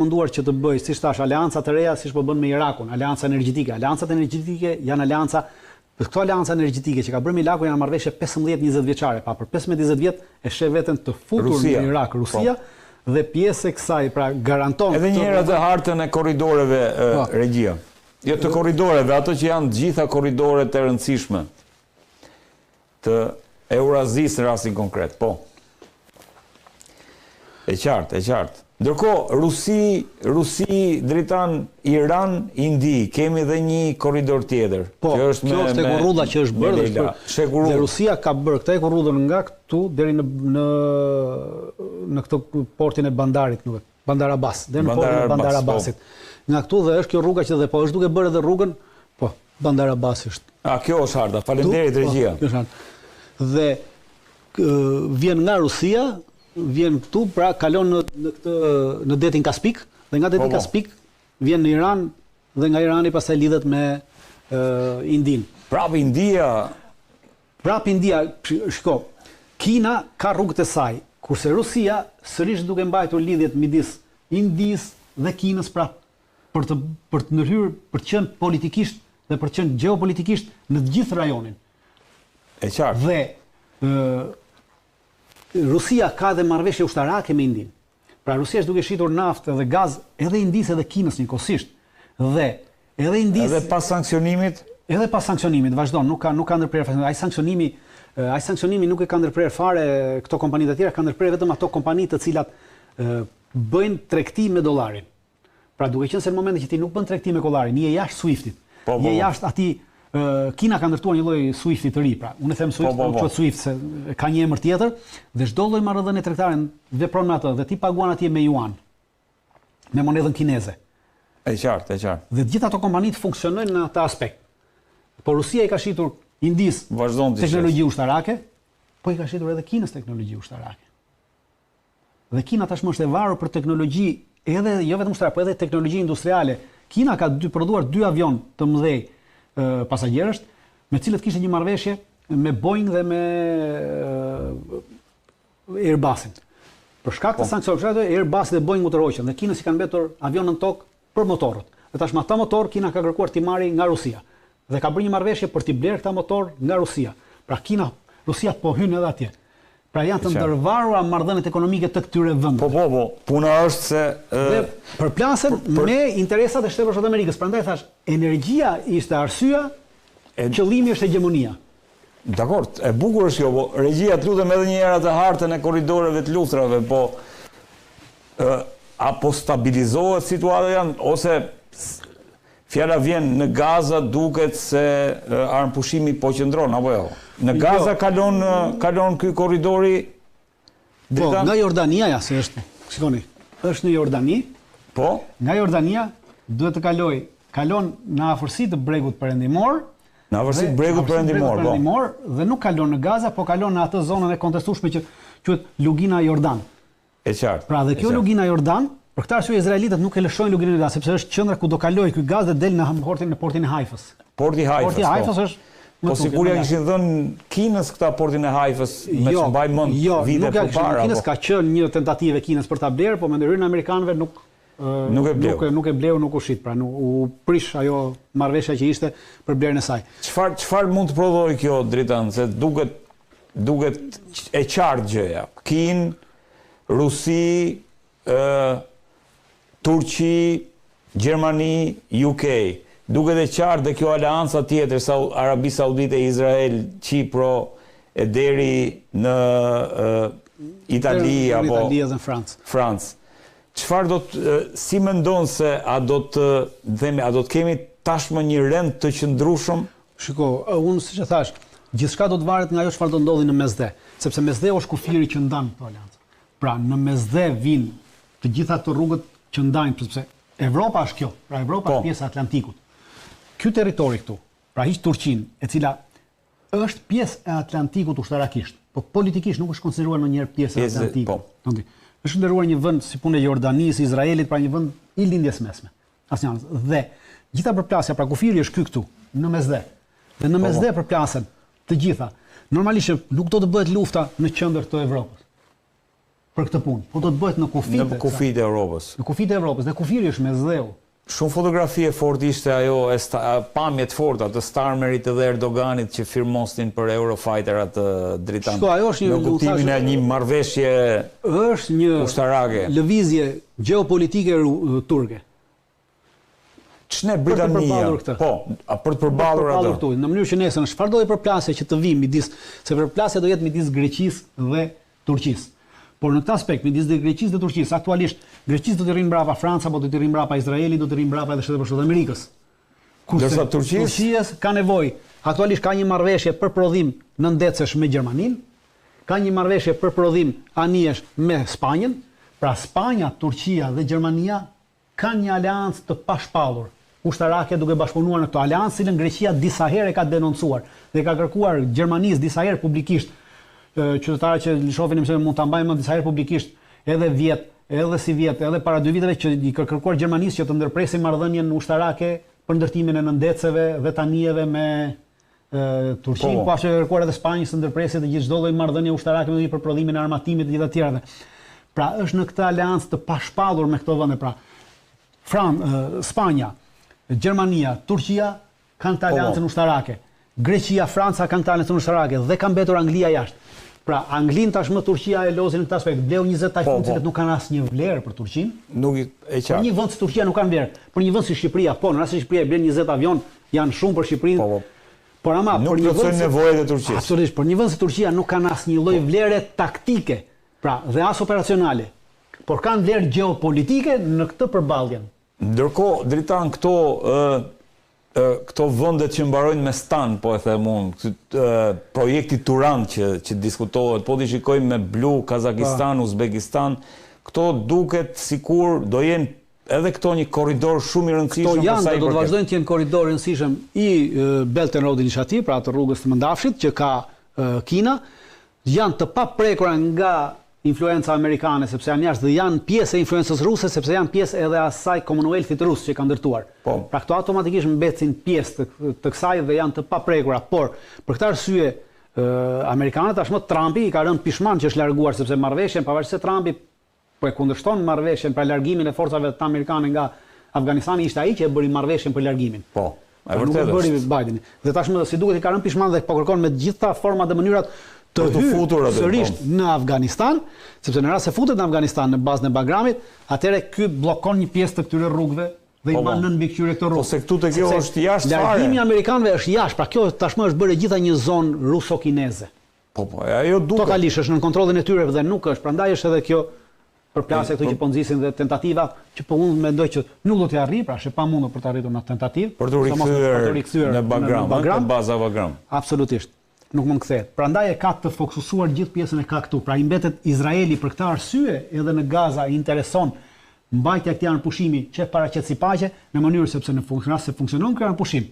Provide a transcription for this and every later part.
munduar që të bëjë, siç thash, aleanca të reja, siç po bën me Irakun, aleanca energjetike. Aleancat energjetike janë aleanca, këto aleanca energjetike që ka bërë me Irakun janë marrëveshje 15-20 vjeçare, pa për 15-20 vjet e sheh veten të futur në Irak, Rusia, dhe pjesë e kësaj, pra garanton. Edhe një herë atë hartën e korridoreve, Regjia. Jo të korridoreve, ato që janë gjitha korridoret e rëndësishme të Eurazisë në rastin konkret, po. E qartë. Ndërkohë, Rusi, Dritan, Iran, Indi, kemi dhe një korridor tjetër. Po, kjo është e kurrudha që është bërë, dhe Rusia ka bërë këtë e kurrudhën nga këtu deri në këtë portin e bandarit, Bandar Abbas, deri në portin e Bandar Abbasit. Nga këtu dhe është kjo rruga që dhe po është duke bërë edhe rrugën, po, Bandar Abbas është. Kjo është harta, faleminderit Regjia. Dhe vjen nga Rusia, vjen këtu, pra kalon në detin Kaspik, dhe nga deti Kaspik vjen në Iran, dhe nga Irani pastaj lidhet me Indin. Prap India, shiko, Kina ka rrugët e saj, kurse Rusia sërish duke mbajtur lidhjet midis Indis dhe Kinës, pra për të ndërhyrë, për të qenë politikisht dhe për të qenë geopolitikisht në të gjithë rajonin. E qartë. Dhe Rusia ka dhe marrëveshje ushtarake me Indin. Pra Rusia është duke shitur naftë dhe gaz edhe Indis edhe Kinës njëkohësisht. Dhe edhe Indis... Edhe pas sankcionimit? Edhe pas sankcionimit, vazhdon, nuk ka ndërprerje. Ai sankcionimi nuk e ka ndërprerje fare këto kompanitë të tjera, ka ndërprerje vetëm ato kompanitë të cilat bëjnë tregti me dollarin. Pra duke qenë se në momentin që ti nuk bën tregti me kollarin, je jashtë Swiftit. Je jashtë atij. Kina ka ndërtuar një lloj Swifti të ri, pra. Unë them Swift, nuk quhet Swift se ka një emër tjetër, dhe çdo lloj marrëdhënie tregtare vepron me atë, dhe ti paguan atje me yuan, me monedhën kineze. E qartë. Dhe të gjitha ato kompanitë funksionojnë në atë aspekt. Po Rusia i ka shitur Indis teknologji ushtarake, po i ka shitur edhe Kinës teknologji ushtarake. Dhe Kina tashmë është e varur për teknologji, edhe jo vetëm ushtarake, po edhe teknologji industriale. Kina ka prodhuar 2 avion të mëdhej pasagjerësh, me cilët kishte një marrëveshje me Boeing dhe me Airbusin. Për shkak të sanksioneve, Airbus dhe Boeing u tërhoqën dhe Kinës i kanë mbetur avionën tokë për motorët. Dhe tashmë ata motor Kina ka kërkuar t'i marrë nga Rusia. Dhe ka bërë një marrëveshje për t'i blerë këta motor nga Rusia. Pra Rusia po hyn edhe atje. Pra janë të ndërvarura marrëdhëniet ekonomike të këtyre vendeve. Po. Puna është se përplasen me interesat e Shtetit Bashkuar të Amerikës. Prandaj thash, energjia ishte arsyeja, qëllimi është hegemonia. Dakor, e bukur është kjo, po Regjia, të lutem edhe një herë atë hartën e korridoreve të luftrave, po apo stabilizohet situata janë, ose fjala vjen në Gaza duket se armëpushimi po qëndron, apo jo? Në Gaza kalon ky korridori? Po, nga Jordania, se është, shikoni, është në Jordani, po? Nga Jordania duhet të kalon në afërsi të bregut perëndimor, në afërsi të bregut perëndimor, po. Dhe nuk kalon në Gaza, po kalon në atë zonën e kontestueshme që quhet Lugina Jordan. E qartë. Pra dhe kjo Lugina Jordan, për këtë arsye izraelitët nuk e lëshojnë Luginën e Jordan, sepse është qendra ku do kalojë ky gaz dhe del në portin e Haifës. Porti i Haifës është. Po siguria kishin dhënë Kinës këta portin e Haifës, me që mbaj mend vite përpara. Kinës ka qenë një tentativë Kinës për ta blerë, po me ndërhyrjen e amerikanëve nuk e bleu, nuk u shit, pra u prish ajo marrëveshja që ishte për blerjen e saj. Çfarë mund të prodhojë kjo Dritan, se duket e qartë gjëja. Kinë, Rusi, Turqi, Gjermani, UK. Duket e qartë dhe kjo aleanca tjetër, Arabi Saudite, Izrael, Qipro, e deri në Itali apo Francë. Çfarë si mendon se a do të kemi tashmë një rend të qëndrueshëm? Shiko, unë siç e thash, gjithçka do të varet nga ajo çfarë do ndodhi në Mesdhe, sepse Mesdhe është kufiri që ndan këto aleancë. Pra në Mesdhe vijnë të gjitha ato rrugët që ndajnë, sepse Evropa është kjo, pra Evropa është pjesë e Atlantikut. Ky territori këtu, pra hiq Turqinë, e cila është pjesë e Atlantikut ushtarakisht, po politikisht nuk është konsideruar ndonjëherë pjesë e Atlantikut. Është ndëruar një vend si punë e Jordanisë, Izraelit, pra një vend i lindjes mesme. Asnjë. Dhe gjitha përplasja, pra kufiri është ky këtu, në Mesdhe. Dhe në Mesdhe përplasen të gjitha. Normalisht nuk do të bëhet lufta në qendër të Evropës. për këtë punë, po do të bëhet në kufit e Europës. Në kufit e Europës, dhe kufiri është me zdheu. Shumë fotografi e fort ishte ajo, pamjet forta të Starmerit dhe Erdoganit që firmostin për Eurofighterat dritanë. Në kuptimin e një marrëveshje ushtarake. Është një lëvizje gjeopolitike turke. Ç'ne Britania? Po, për të përballur atë. Në mënyrë që nesër çfarë do të përplasje që të vi midis, se përplasja do jetë midis Greqisë dhe Turqisë. Por në këtë aspekt, midis Greqisë dhe Turqisë, aktualisht Greqisë do të rrinë mbrapa Franca, po do të rrinë mbrapa Izraeli, do të rrinë mbrapa edhe Shtetet Bashkuara të Amerikës. Kurse Turqia ka nevojë, aktualisht ka një marrëveshje për prodhim nëndecesh me Gjermaninë, ka një marrëveshje për prodhim anijesh me Spanjën, pra Spanja, Turqia dhe Gjermania kanë një aleancë të pashpallur ushtarake duke bashkëpunuar në këtë aleancë, cilën Greqia disa herë ka denoncuar dhe ka kërkuar Gjermanisë disa herë publikisht, qytetarët që shohin mëse mund ta mbajmë disa herë publikisht edhe vjet, edhe si vjet, edhe para 2 viteve që i ka kërkuar Gjermanisë që të ndërpresë marrëdhënien ushtarake për ndërtimin e nëndeceve dhe tanijeve me Turqinë, po ashtu kërkuar edhe Spanjës të ndërpresë të gjithë çdo lloj marrëdhënie ushtarake me për prodhimin e armatimit dhe gjithë të tjerave. Pra është në këtë aleancë të pashpallur me këto vende, pra Spanja, Gjermania, Turqia kanë të aleancën ushtarake. Greqia, Franca kanë të aleancën ushtarake dhe ka mbetur Anglia jashtë. Pra Anglinë tashmë Turqia e lozin në këtë aspekt. Bleu 20 tajfun cilët nuk kanë asnjë vlerë për Turqinë. Nuk e qartë. Për një vend si Turqia nuk kanë vlerë. Për një vend si Shqipëria, po, në rast se Shqipëria blen 20 avion, janë shumë për Shqipërinë. Por ama për një vend nevojat e Turqisë. Absolutisht, për një vend si Turqia nuk kanë asnjë lloj vlere taktike, pra dhe as operacionale. Por kanë vlerë gjeopolitike në këtë përballje. Ndërkohë, dritan këto vendet që mbarojnë me stan, po e them unë, projekti Turan që diskutohet, po t'i shikojmë me blu, Kazakistan, Uzbekistan, këto duket sikur do jenë edhe këto një korridor shumë i rëndësishëm. Këto janë, do të vazhdojnë të jenë korridor i rëndësishëm i Belt and Road Initiative, pra të rrugës të mëndafshit që ka Kina, janë të paprekura nga influenca amerikane, sepse janë jashtë dhe janë pjesë e influencës ruse, sepse janë pjesë edhe asaj Commonwealthit rus që ka ndërtuar. Pra këto automatikisht mbetsin pjesë të kësaj dhe janë të paprekura. Por, për këtë arsye, amerikanët tashmë Trumpi i ka rënë pishman që është larguar, sepse marrëveshjen, pavarësisht se Trumpi po e kundërshton marrëveshjen për largimin e forcave të amerikane nga Afganistani, ishte ai që e bëri marrëveshjen për largimin. Po, e vërtetë është. Bideni. Dhe tashmë si duket i ka rënë pishman dhe po kërkon me të gjitha format dhe mënyrat të hyrë sërish në Afganistan, sepse në rast se futet në Afganistan në bazën e Bagramit, atëherë ky bllokon një pjesë të këtyre rrugëve dhe i bën nën mbikëqyrje këto rrugë. Po se këtu te kjo është jashtë fare. Largimi amerikanëve është jashtë, pra kjo tashmë është bërë gjitha një zonë ruso-kineze. Po, ajo duket. Totalisht është në kontrollin e tyre dhe nuk është, prandaj është edhe kjo përplasje këtu që po nxisin dhe tentativa që po unë mendoj që nuk do t'i arrijë, pra është e pamundur për të arritur në tentativë. Për të rikthyer në Bagram, baza Bagram. Absolutisht. Nuk mund kthehet. Prandaj e ka të fokusuar gjithë pjesën e ka këtu. Pra i mbetet Izraeli për këtë arsye edhe në Gaza i intereson mbajtja e këtij anëpushimi që paraqet si paqe në mënyrë sepse në funksionon ky anëpushim.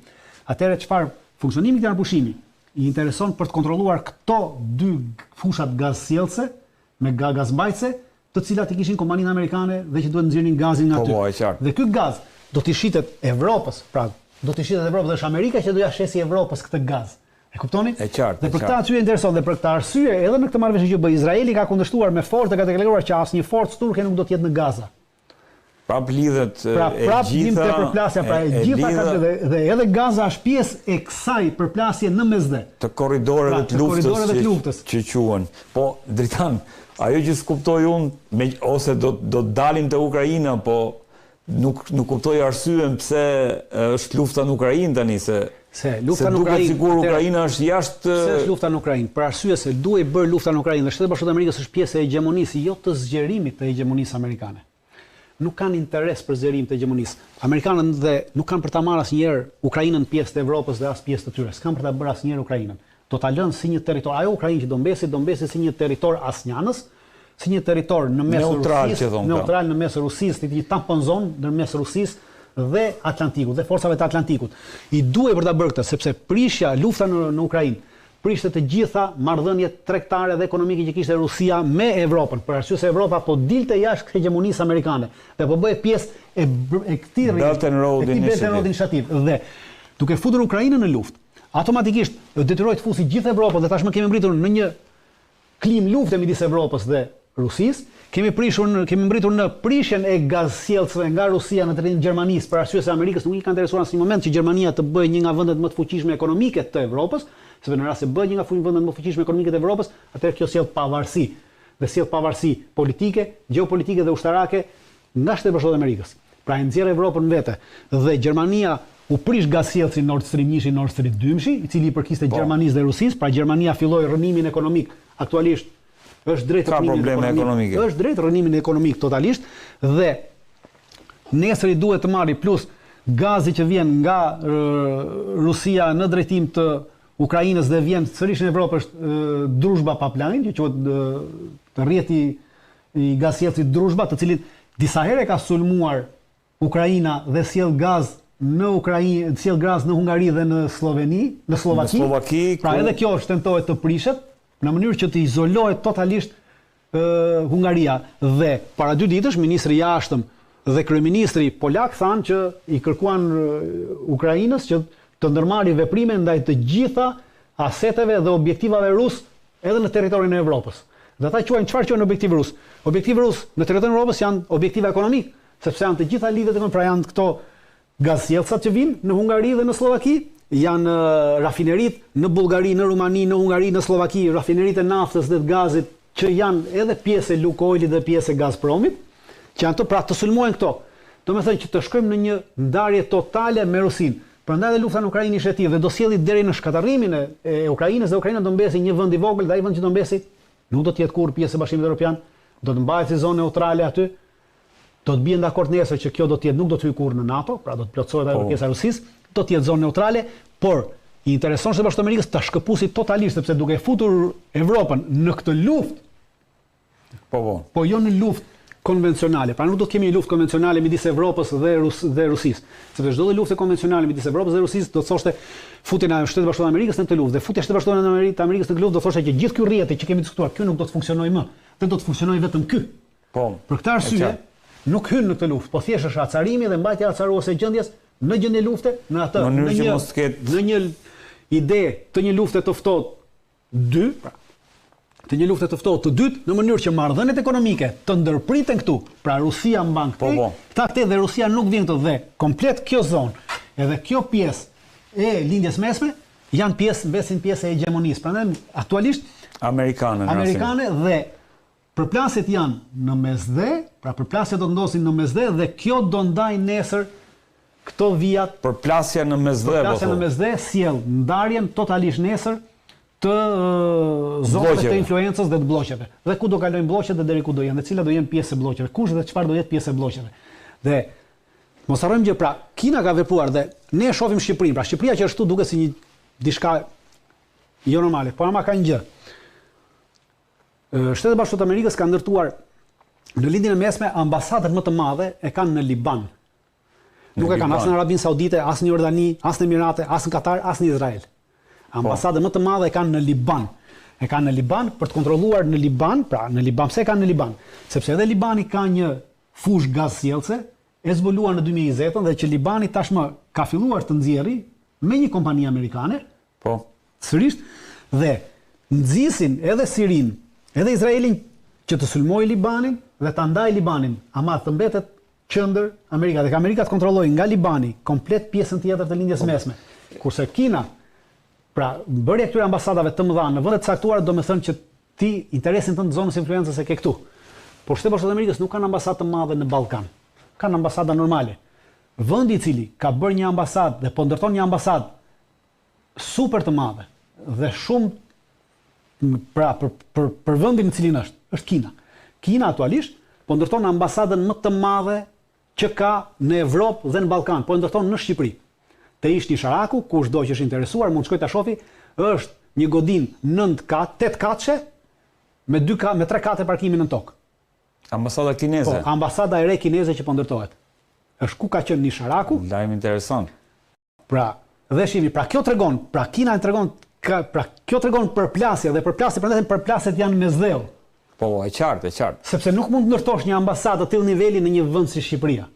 Atëherë çfarë funksionimi i këtij anëpushimi i intereson për të kontrolluar këto dy fushat gazsjellse me gazmbajtëse, të cilat i kishin kompaninë amerikane dhe që duhet nxjerrin gazin nga aty. Dhe ky gaz do t'i shitet Evropës, pra do t'i shitet Evropës dhe është Amerika që do ja shesë Evropës këtë gaz. E kuptoni? E qartë. Dhe për këtë arsye intereson dhe për këtë arsye edhe në këtë marrëveshje që bë Izraeli ka kundërshtuar me forcë dhe ka deklaruar që asnjë forcë turke nuk do të jetë në Gaza. Prap lidhet prap gjithë te përplasja, pra e gjitha ka dhe edhe Gaza është pjesë e kësaj përplasje në mesdhe. Të korridoreve të luftës që quhen. Po dritan, ajo që s'kuptoj unë ose do dalim te Ukraina, po nuk kuptoj arsyen pse është lufta në Ukrainë tani se lufta në Ukrainë. Sigur Ukraina është jashtë. Pse është lufta në Ukrainë? Për arsye se duhet bërë lufta në Ukrainë dhe Shtetet Bashkuara të Amerikës është pjesë e hegemonisë, jo të zgjerimit të hegemonisë amerikane. Nuk kanë interes për zgjerim të hegemonisë. Amerikanët dhe nuk kanë për ta marrë asnjëherë Ukrainën pjesë të Evropës dhe as pjesë të tyre. S'kan për ta bërë asnjëherë Ukrainën. Do ta lënë si një territor. Ajo Ukrainë që do mbesi si një territor asnjanës, si një territor në mes Rusisë, neutral në mes Rusisë, një tampon zonë ndërmes Rusisë dhe Atlantikut, dhe forcave të Atlantikut. I duhet për ta bërë këtë, sepse prishja lufta në Ukrainë prishte të gjitha marrëdhëniet tregtare dhe ekonomike që kishte Rusia me Evropën, për arsye se Evropa po dilte jashtë hegemonisë amerikane dhe po bëhej pjesë e këtij Belt and Road Initiative. Dhe duke futur Ukrainën në luftë, automatikisht detyroi të fusi gjithë Evropën dhe tashmë kemi mbritur në një klim lufte midis Evropës dhe Rusisë, kemi mbritur në prishjen e gazsjellsve nga Rusia në terrenin e Gjermanisë, për arsye se Amerikës nuk i ka interesuar në asnjë moment që Gjermania të bëjë një nga vendet më të fuqishme ekonomike të Evropës, sepse në rast se bëhet një nga vendet më të fuqishme ekonomike të Evropës, atëherë kjo sjell pavarësi, dhe sjell pavarësi politike, gjeopolitike dhe ushtarake nga Shtetet Bashkuara të Amerikës. Pra e nxjerr Evropën vete dhe Gjermania u prish gazsjellsi Nord Stream 1, Nord Stream 2, i cili i përkiste Gjermanisë dhe Rusisë, pra Gjermania filloi rënimin ekonomik aktualisht. Është drejt rënimin ekonomik totalisht dhe nesër i duhet të marri plus gazi që vjen nga Rusia në drejtim të Ukrainës dhe vjen sërish në Evropë është Druzhba Pipeline, që quhet rrjeti i gazsjellsit Druzhba, të cilin disa herë ka sulmuar Ukraina dhe sjell gaz në Ukrainë, sjell gaz në Hungari dhe në Sloveni, në Slovaki. Pra edhe kjo tentohet të prishet në mënyrë që të izolohet totalisht Hungaria. Dhe para 2 ditësh ministri i jashtëm dhe kryeministri polak thanë që i kërkuan Ukrainës që të ndërmarrë veprime ndaj të gjitha aseteve dhe objektivave rus edhe në territorin e Evropës. Dhe ata quajnë çfarë quajnë objektiv rus? Objektiv rus në territorin e Evropës janë objektive ekonomik, sepse janë të gjitha lidhet pra janë këto gazsjellsat që vinë në Hungari dhe në Slovaki, janë rafinerit në Bullgari, në Rumani, në Hungari, në Slovaki, rafinerit e naftës dhe të gazit që janë edhe pjesë e Lukoilit dhe pjesë e Gazpromit, që janë të sulmojnë këto. Do me thënë që të shkojmë në një ndarje totale me Rusinë. Prandaj dhe lufta në Ukrainë ishte e tillë dhe do sjelli deri në shkatërrimin e Ukrainës dhe Ukraina do mbesi një vend i vogël, dhe ai vend që do mbesi nuk do të jetë kurrë pjesë e Bashkimit Evropian, do të mbahet si zonë neutrale aty. Do të bien dakord nesër që kjo do të jetë nuk do të hyjë kurrë në NATO, pra do të plotësohet ajo pjesa e Rusisë, do të jetë zonë neutrale, por i intereson Shtetet Bashkuara të Amerikës ta shkëpusi totalisht, sepse duke futur Evropën në këtë luftë, po jo në luftë konvencionale. Pra nuk do të kemi një luftë konvencionale midis Evropës dhe Rusisë, sepse çdo luftë konvencionale midis Evropës dhe Rusisë do të thoshte futjen e Shtetit Bashkuar të Amerikës në këtë luftë, dhe futja e Shtetit Bashkuar të Amerikës në këtë luftë do thoshte që gjithë ky rrjeti që kemi diskutuar, ky nuk do të funksionojë më, dhe do të funksionojë vetëm ky. Për këtë arsye nuk hyn në këtë luftë, po thjesht është acarimi dhe mbajtja acaruese e gjendjes në gjendje lufte, në atë në një ide të një lufte të ftohtë të dytë, në mënyrë që marrëdhëniet ekonomike të ndërpriten këtu, pra Rusia mban këtu dhe Rusia nuk vjen këtu, dhe komplet kjo zonë edhe kjo pjesë e lindjes mesme janë pjesë e hegemonisë. Prandaj aktualisht amerikane dhe përplasjet janë në mesdhe, pra përplasjet do të ndosin në mesdhe dhe kjo do ndaj nesër këto vijat. Përplasja në mesdhe sjell ndarjen totalisht nesër të zonave të influencës dhe të blloqeve. Dhe ku do kalojnë blloqet dhe deri ku do jenë, dhe cila do jenë pjesë e blloqeve, kush dhe çfarë do jetë pjesë e blloqeve. Dhe mos harrojmë që pra Kina ka vepruar dhe ne shohim Shqipërinë. Pra Shqipëria që ashtu duket si një diçka jo normale, por ama ka një gjë. Shtetet Bashkuara të Amerikës kanë ndërtuar në lindjen e mesme ambasadën më të madhe e kanë në Liban. Nuk e kanë as në Arabinë Saudite, as në Jordani, as në Emirate, as në Katar, as në Izrael. Ambasadën më të madhe e kanë në Liban. E kanë në Liban për të kontrolluar në Liban, pra në Liban, pse kanë në Liban? Sepse edhe Libani ka një fushë gazsjellse e zbuluar në 2020 dhe që Libani tashmë ka filluar të nxjerrë me një kompani amerikane. Sërish dhe nxisin edhe Sirinë, edhe Izraelin që të sulmojë Libanin dhe ta ndajë Libanin, ama të mbetet qendër Amerika, dhe Amerika të kontrollojë nga Libani komplet pjesën tjetër të lindjes mesme. Kurse Kina, pra bërja këtyre ambasadave të mëdha në vende të caktuara do të thënë që ti interesin tënd zonës influencës e ke këtu. Por Shtetet Bashkuara të Amerikës nuk kanë ambasadë të madhe në Ballkan. Kanë ambasada normale. Vendi i cili ka bërë një ambasadë dhe po ndërton një ambasadë super të madhe dhe shumë pra për vendin në cilin është Kina. Kina aktualisht po ndërton ambasadën më të madhe që ka në Evropë dhe në Ballkan, po ndërton në Shqipëri. Te ish një sharaku, kushdo që është interesuar mund shkoj ta shofi, është një godinë 8 katëshe me 3 kate parkimi në tokë. Ambasada kineze. Po, ambasada e re kineze që po ndërtohet. Është ku ka qenë një sharaku. Lajm interesant. Pra, dhe shihni, pra kjo tregon, pra Kina tregon, pra kjo tregon përplasje dhe përplasje, prandaj përplasjet janë mesdheu. Po, e qartë. Sepse nuk mund të ndërtosh një ambasadë të tillë niveli në një vend si Shqipëria.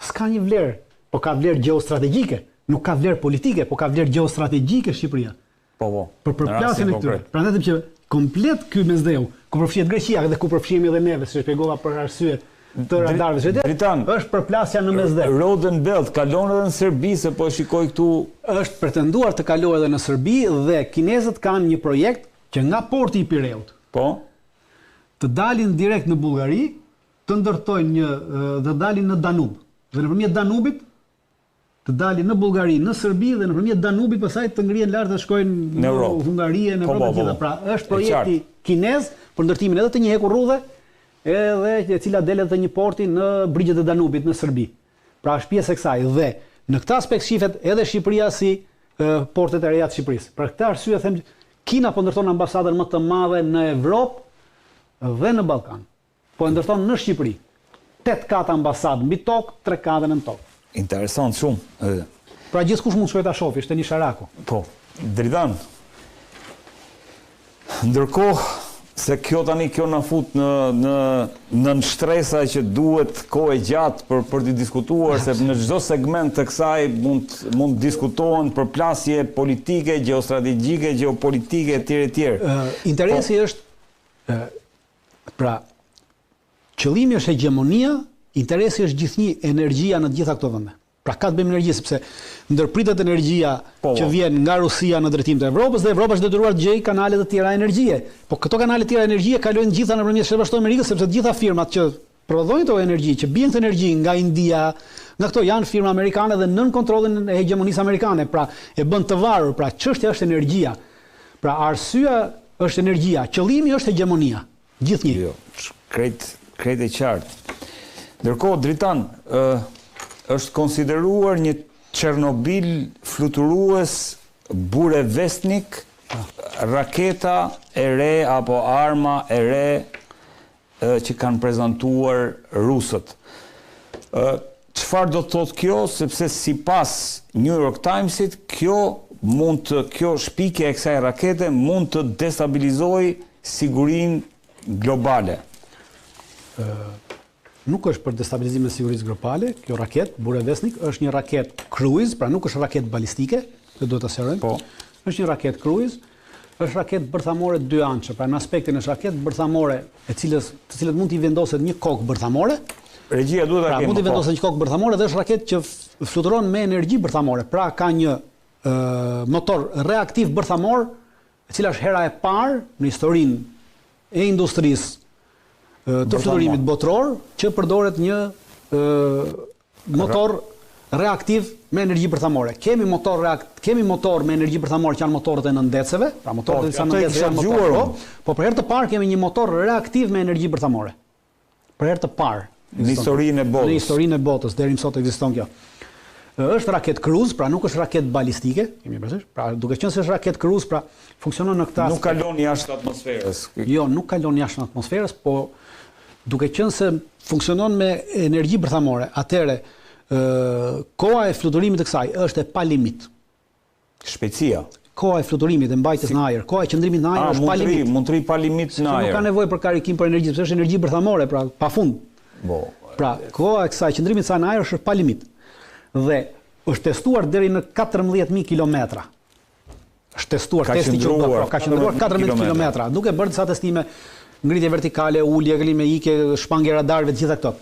S'ka një vlerë, po ka vlerë gjeostrategjike, nuk ka vlerë politike, po ka vlerë gjeostrategjike Shqipëria. Po. Për përplasjen e këtyre. Prandaj them që komplet ky mesdheu, ku përfshihet Greqia dhe ku përfshihemi edhe neve, si shpjegova për arsye të radarëve. Është përplasja në mesdhe. Road and Belt kalon edhe në Serbi, se po shikoj këtu. Është pretenduar të kalojë edhe në Serbi dhe kinezët kanë një projekt që nga porti i Pireut të dalin direkt në Bullgari, të ndërtojnë dhe dalin në Danub. Dhe nëpërmjet Danubit të dalin në Bullgari, në Serbi dhe nëpërmjet Danubit pastaj të ngrihen lart dhe shkojnë në Hungari, në Evropë të gjitha. Pra është projekti kinez për ndërtimin edhe të një hekur rrudhe, edhe e cila delet dhe një porti në brigjet e Danubit në Serbi. Pra është pjesë e kësaj dhe në këtë aspekt shihet edhe Shqipëria si portet e reja të Shqipërisë. Për këtë arsye them Kina po ndërton ambasadën më të madhe në Evropë dhe në Ballkan. Po ndërton në Shqipëri. 8 katë ambasadë mbi tokë, 3 katë në tokë. Interesant shumë. Pra gjithkush mund të shkojë ta shohë, është një sharaku. Po, Dritan. Ndërkohë se kjo na fut në shtresa që duhet kohë gjatë për të diskutuar, se në çdo segment të kësaj mund diskutohen përplasje politike, geostrategjike, geopolitike etj. Interesi është pra qëllimi është hegemonia, interesi është gjithnjë energjia në të gjitha këto vende. Pra ka të bëjmë energji, sepse ndërpritet energjia që vjen nga Rusia në drejtim të Evropës dhe Evropa është detyruar të gjejë kanale të tjera energjie. Po këto kanale të tjera energjie kalojnë gjitha nëpërmjet Shtetit Amerikës, sepse të gjitha firmat që prodhojnë këto energji, që bien këtë energji nga India, nga këto janë firma amerikane dhe nën kontrollin e hegemonisë amerikane. Pra e bën të varur, pra çështja është energjia. Pra arsyeja është energjia, qëllimi është hegemonia. Gjithnjë. Jo, krejt e qartë. Ndërkohë Dritan, është konsideruar një Çernobil fluturues Burevestnik, raketa e re apo arma e re që kanë prezantuar rusët. Çfarë do të thotë kjo, sepse sipas New York Timesit, kjo shpikje e kësaj rakete mund të destabilizojë sigurinë globale. Nuk është për destabilizimin e sigurisë globale, kjo raketë Burevestnik është një raketë cruise, pra nuk është raketë balistike, që duhet ta sqarojmë. Po. Është një raketë cruise, është raketë bërthamore dy ançe, pra në aspektin është raketë bërthamore të cilët mund t'i vendoset një kokë bërthamore. Regjia duhet ta kemë. Pra mund t'i vendoset një kokë bërthamore dhe është raketë që fluturon me energji bërthamore. Pra ka një motor reaktiv bërthamor, e cila është hera e parë në historinë e industrisë të fluturimit botror që përdoret një motor reaktiv me energji bërthamore. Kemi motor me energji bërthamore që janë motorët e nëndeceve, pra motorët e disa nëndeceve janë motorë, po për herë të parë kemi një motor reaktiv me energji bërthamore. Për herë të parë. Në historinë e botës. Në historinë e botës, deri më sot ekziston kjo. Është raketë cruise, pra nuk është raketë balistike, kemi parasysh. Pra duke qenë se është raketë cruise, pra funksionon në këtë aspekt. Nuk kalon jashtë atmosferës. Jo, nuk kalon jashtë atmosferës, po duke qenë se funksionon me energji bërthamore, atëre koha e fluturimit të kësaj është e pa limit. Shpejtësia. Koha e fluturimit e mbajtjes në ajër, koha e qëndrimit në ajër është pa limit. Mund të rri pa limit në ajër. Nuk ka nevojë për karikim për energji, sepse është energji bërthamore, pra pafund. Pra koha e kësaj qëndrimit sa në ajër është pa limit. Dhe është testuar deri në 14000 kilometra. Është testuar, ka qëndruar 14000 kilometra. Duke bërë disa testime, ngritje vertikale, ulje, klime ikje, shpangje radarëve, të gjitha këto.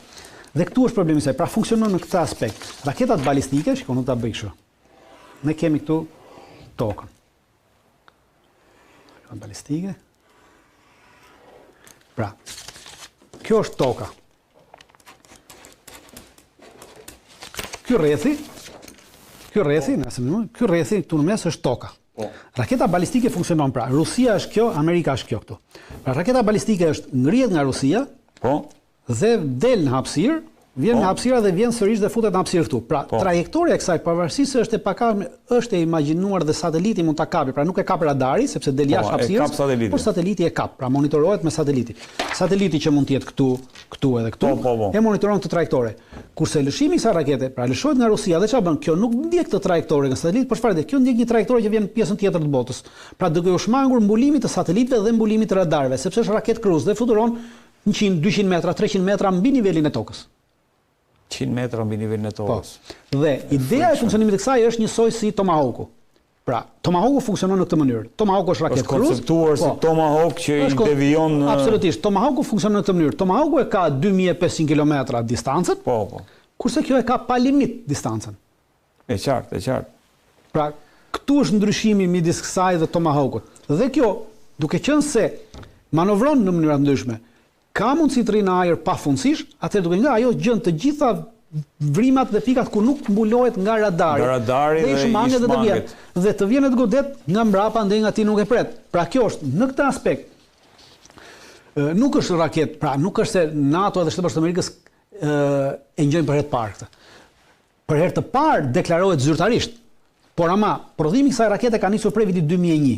Dhe këtu është problemi i saj. Pra funksionon në këtë aspekt. Raketat balistike, shikoj nuk ta bëj kështu. Ne kemi këtu tokën. Raketat balistike. Pra, kjo është toka. Ky rrethi këtu në mes është toka. Raketa balistike funksionon pra. Rusia është kjo, Amerika është kjo këtu. Pra raketa balistike është ngrihet nga Rusia, dhe del në hapësirë, vjen në hapësira dhe vjen sërish dhe futet në hapësirë këtu. Pra trajektoria e kësaj pavarësisht se është e pakapshme, është e imagjinuar dhe sateliti mund ta kapi. Pra nuk e kap radari sepse del jashtë hapësirës, por sateliti e kap. Pra monitorohet me sateliti. Sateliti që mund të jetë këtu edhe këtu, e monitoron këtë trajektore. Kurse lëshimi i kësaj rakete, pra lëshohet nga Rusia dhe çfarë bën? Kjo nuk ndjek këtë trajektore nga satelit, por çfarë? Kjo ndjek një trajektore që vjen në pjesën tjetër të botës. Pra duke u shmangur mbulimit të satelitëve dhe mbulimit të radarëve, sepse është raketë cruise dhe fluturon 100, 200 metra, 300 metra mbi nivelin e tokës. 100 metra mbi nivelin e tokës. Dhe ideja e funksionimit të kësaj është njësoj si Tomahawku. Pra, Tomahawk funksionon në këtë mënyrë. Tomahawk është raketë Është konceptuar si Tomahawk që i devijon në... Absolutisht. Tomahawk funksionon në këtë mënyrë. Tomahawk e ka 2500 km distancën, kurse kjo e ka pa limit distancën. E qartë. Pra, këtu është ndryshimi midis kësaj dhe Tomahawkut. Dhe kjo, duke qenë se manovron në mënyra të ndryshme, ka mundësi të rrinë në ajër pafundësisht, atëherë duke nga ajo gjën të gjitha vrimat dhe pikat ku nuk mbulohet nga radari dhe i shmanget. Dhe të vjen të godet nga mbrapa ndaj nga ti nuk e pret. Pra kjo është në këtë aspekt. Nuk është raket, pra nuk është se NATO dhe Shtetet Bashkuara të Amerikës e ngjojnë për herë të parë këtë. Për herë të parë deklarohet zyrtarisht. Por ama, prodhimi i kësaj rakete ka nisur prej vitit 2001.